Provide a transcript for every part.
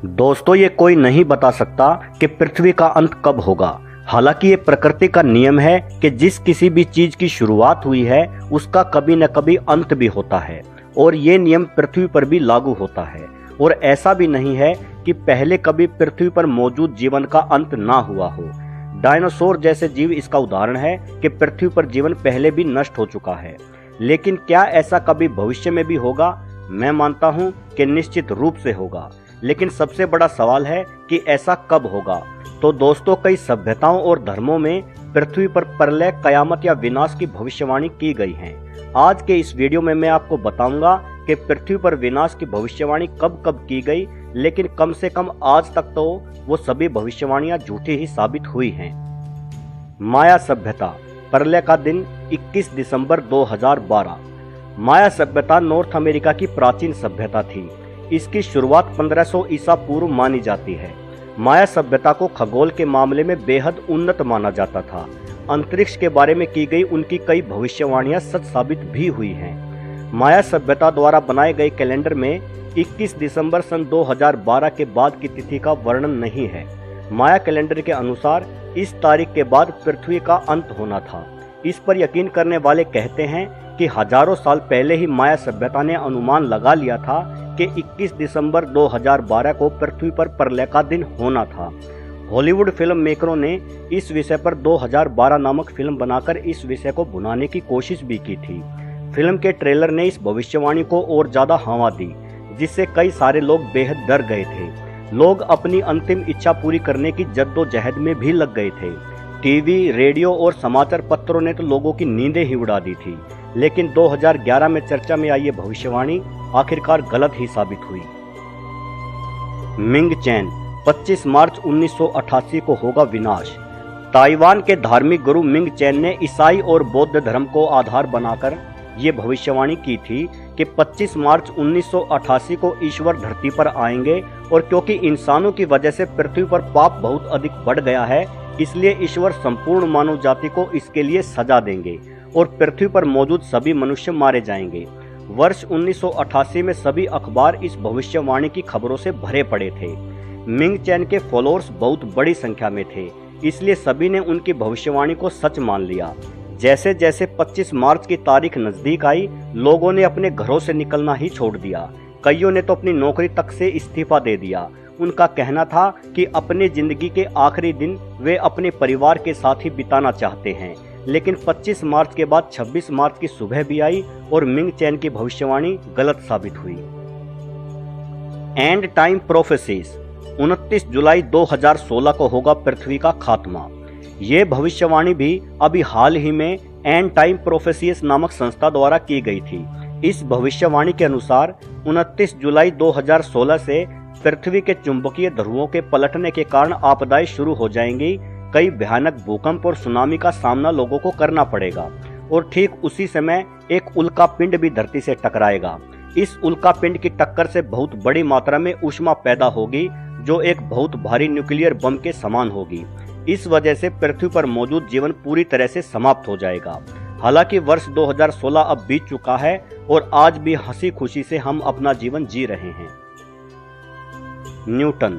दोस्तों, ये कोई नहीं बता सकता कि पृथ्वी का अंत कब होगा। हालांकि ये प्रकृति का नियम है कि जिस किसी भी चीज की शुरुआत हुई है उसका कभी न कभी अंत भी होता है, और ये नियम पृथ्वी पर भी लागू होता है। और ऐसा भी नहीं है कि पहले कभी पृथ्वी पर मौजूद जीवन का अंत ना हुआ हो। डायनासोर जैसे जीव इसका उदाहरण है कि पृथ्वी पर जीवन पहले भी नष्ट हो चुका है। लेकिन क्या ऐसा कभी भविष्य में भी होगा? मैं मानता हूं कि निश्चित रूप से होगा। लेकिन सबसे बड़ा सवाल है कि ऐसा कब होगा। तो दोस्तों, कई सभ्यताओं और धर्मों में पृथ्वी पर प्रलय, कयामत या विनाश की भविष्यवाणी की गई है। आज के इस वीडियो में मैं आपको बताऊंगा कि पृथ्वी पर विनाश की भविष्यवाणी कब कब की गई, लेकिन कम से कम आज तक तो वो सभी भविष्यवाणियां झूठी ही साबित हुई हैं। माया सभ्यता, प्रलय का दिन 21 दिसंबर 2012। माया सभ्यता नॉर्थ अमेरिका की प्राचीन सभ्यता थी। इसकी शुरुआत 1500 ईसा पूर्व मानी जाती है। माया सभ्यता को खगोल के मामले में बेहद उन्नत माना जाता था। अंतरिक्ष के बारे में की गई उनकी कई भविष्यवाणियां सच साबित भी हुई हैं। माया सभ्यता द्वारा बनाए गए कैलेंडर में 21 दिसंबर सन 2012 के बाद की तिथि का वर्णन नहीं है। माया कैलेंडर के अनुसार इस तारीख के बाद पृथ्वी का अंत होना था। इस पर यकीन करने वाले कहते हैं कि हजारों साल पहले ही माया सभ्यता ने अनुमान लगा लिया था कि 21 दिसंबर 2012 को पृथ्वी पर प्रलय का दिन होना था। हॉलीवुड फिल्म मेकरों ने इस विषय पर 2012 नामक फिल्म बनाकर इस विषय को भुनाने की कोशिश भी की थी। फिल्म के ट्रेलर ने इस भविष्यवाणी को और ज्यादा हवा दी, जिससे कई सारे लोग बेहद डर गए थे। लोग अपनी अंतिम इच्छा पूरी करने की जद्दोजहद में भी लग गए थे। टीवी, रेडियो और समाचार पत्रों ने तो लोगों की नींदें ही उड़ा दी थी। लेकिन 2011 में चर्चा में आई ये भविष्यवाणी आखिरकार गलत ही साबित हुई। मिंग चैन, 25 मार्च 1988 को होगा विनाश। ताइवान के धार्मिक गुरु मिंग चैन ने ईसाई और बौद्ध धर्म को आधार बनाकर ये भविष्यवाणी की थी कि 25 मार्च 1988 को ईश्वर धरती पर आएंगे, और क्योंकि इंसानों की वजह से पृथ्वी पर पाप बहुत अधिक बढ़ गया है, इसलिए ईश्वर संपूर्ण मानव जाति को इसके लिए सजा देंगे और पृथ्वी पर मौजूद सभी मनुष्य मारे जाएंगे। वर्ष 1988 में सभी अखबार इस भविष्यवाणी की खबरों से भरे पड़े थे। मिंग चैन के फॉलोअर्स बहुत बड़ी संख्या में थे, इसलिए सभी ने उनकी भविष्यवाणी को सच मान लिया। जैसे जैसे 25 मार्च की तारीख नजदीक आई, लोगों ने अपने घरों से निकलना ही छोड़ दिया। कईयों ने तो अपनी नौकरी तक से इस्तीफा दे दिया। उनका कहना था कि अपनी जिंदगी के आखिरी दिन वे अपने परिवार के साथ ही बिताना चाहते हैं। लेकिन 25 मार्च के बाद 26 मार्च की सुबह भी आई और मिंग चैन की भविष्यवाणी गलत साबित हुई। एंड टाइम प्रोफेसीज, 29 जुलाई 2016 को होगा पृथ्वी का खात्मा। ये भविष्यवाणी भी अभी हाल ही में एंड टाइम प्रोफेसीज नामक संस्था द्वारा की गई थी। इस भविष्यवाणी के अनुसार 29 जुलाई 2016 से पृथ्वी के चुंबकीय ध्रुवों के पलटने के कारण आपदाएं शुरू हो जाएंगी। कई भयानक भूकंप और सुनामी का सामना लोगों को करना पड़ेगा, और ठीक उसी समय एक उल्का पिंड भी धरती से टकराएगा। इस उल्का पिंड की टक्कर से बहुत बड़ी मात्रा में ऊष्मा पैदा होगी, जो एक बहुत भारी न्यूक्लियर बम के समान होगी। इस वजह से पृथ्वी पर मौजूद जीवन पूरी तरह से समाप्त हो जाएगा। हालांकि वर्ष 2016 अब बीत चुका है और आज भी हंसी खुशी से हम अपना जीवन जी रहे हैं। न्यूटन,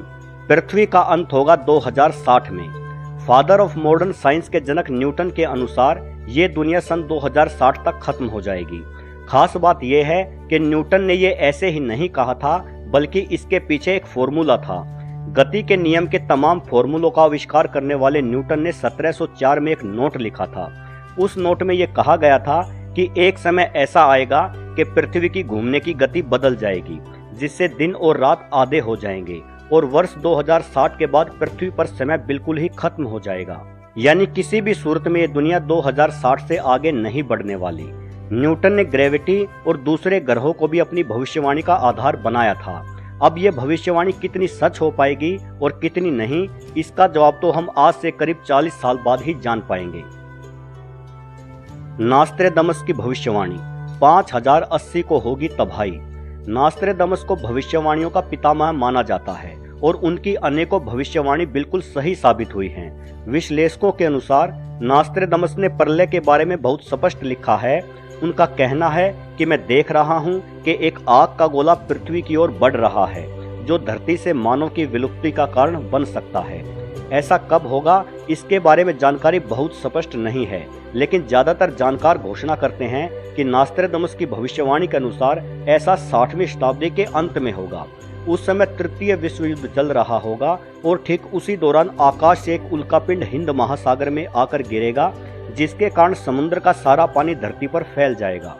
पृथ्वी का अंत होगा 2060 में। फादर ऑफ मॉडर्न साइंस के जनक न्यूटन के अनुसार ये दुनिया सन 2060 तक खत्म हो जाएगी। खास बात यह है कि न्यूटन ने ये ऐसे ही नहीं कहा था, बल्कि इसके पीछे एक फॉर्मूला था। गति के नियम के तमाम फॉर्मूलों का आविष्कार करने वाले न्यूटन ने 1704 में एक नोट लिखा था। उस नोट में यह कहा गया था कि एक समय ऐसा आएगा कि पृथ्वी की घूमने की गति बदल जाएगी, जिससे दिन और रात आधे हो जाएंगे, और वर्ष 2060 के बाद पृथ्वी पर समय बिल्कुल ही खत्म हो जाएगा। यानी किसी भी सूरत में ये दुनिया 2060 से आगे नहीं बढ़ने वाली। न्यूटन ने ग्रेविटी और दूसरे ग्रहों को भी अपनी भविष्यवाणी का आधार बनाया था। अब यह भविष्यवाणी कितनी सच हो पाएगी और कितनी नहीं, इसका जवाब तो हम आज से करीब 40 साल बाद ही जान पाएंगे। नास्ट्रेदमस की भविष्यवाणी, 5080 को होगी तबाही। नास्ट्रेदमस को भविष्यवाणियों का पितामह माना जाता है और उनकी अनेकों भविष्यवाणी बिल्कुल सही साबित हुई हैं। विश्लेषकों के अनुसार नास्ट्रेदमस ने प्रलय के बारे में बहुत स्पष्ट लिखा है। उनका कहना है कि मैं देख रहा हूं कि एक आग का गोला पृथ्वी की ओर बढ़ रहा है। जो धरती से मानव की विलुप्ति का कारण बन सकता है। ऐसा कब होगा, इसके बारे में जानकारी बहुत स्पष्ट नहीं है, लेकिन ज्यादातर जानकार घोषणा करते हैं कि नास्ट्रेडमस की भविष्यवाणी के अनुसार ऐसा 60वीं शताब्दी के अंत में होगा। उस समय तृतीय विश्व युद्ध चल रहा होगा और ठीक उसी दौरान आकाश से एक उल्कापिंड हिंद महासागर में आकर गिरेगा, जिसके कारण समुद्र का सारा पानी धरती पर फैल जाएगा।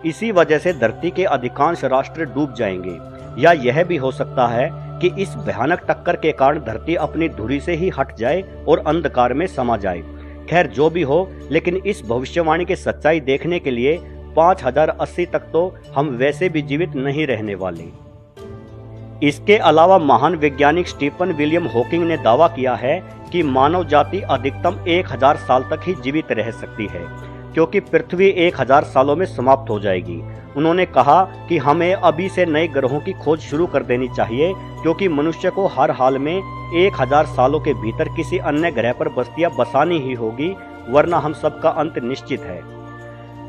इसी वजह से धरती के अधिकांश राष्ट्र डूब जाएंगे, या यह भी हो सकता है कि इस भयानक टक्कर के कारण धरती अपनी धुरी से ही हट जाए और अंधकार में समा जाए। खैर जो भी हो, लेकिन इस भविष्यवाणी की सच्चाई देखने के लिए 5080 तक तो हम वैसे भी जीवित नहीं रहने वाले। इसके अलावा महान वैज्ञानिक स्टीफन विलियम हॉकिंग ने दावा किया है कि मानव जाति अधिकतम 1000 साल तक ही जीवित रह सकती है, क्योंकि पृथ्वी 1000 सालों में समाप्त हो जाएगी। उन्होंने कहा कि हमें अभी से नए ग्रहों की खोज शुरू कर देनी चाहिए, क्योंकि मनुष्य को हर हाल में 1000 सालों के भीतर किसी अन्य ग्रह पर बस्तियां बसानी ही होगी, वरना हम सबका अंत निश्चित है।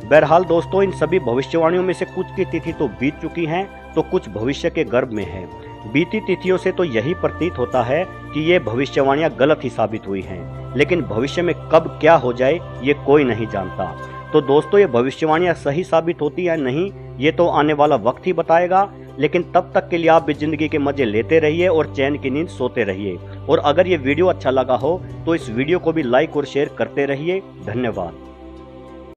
बहरहाल दोस्तों, इन सभी भविष्यवाणियों में से कुछ की तिथि तो बीत चुकी हैं, तो कुछ भविष्य के गर्भ में है। बीती तिथियों से तो यही प्रतीत होता है कि ये भविष्यवाणियां गलत ही साबित हुई हैं, लेकिन भविष्य में कब क्या हो जाए ये कोई नहीं जानता। तो दोस्तों, ये भविष्यवाणियां सही साबित होती है नहीं, ये तो आने वाला वक्त ही बताएगा। लेकिन तब तक के लिए आप भी जिंदगी के मजे लेते रहिए और चैन की नींद सोते रहिए। और अगर ये वीडियो अच्छा लगा हो तो इस वीडियो को भी लाइक और शेयर करते रहिए। धन्यवाद।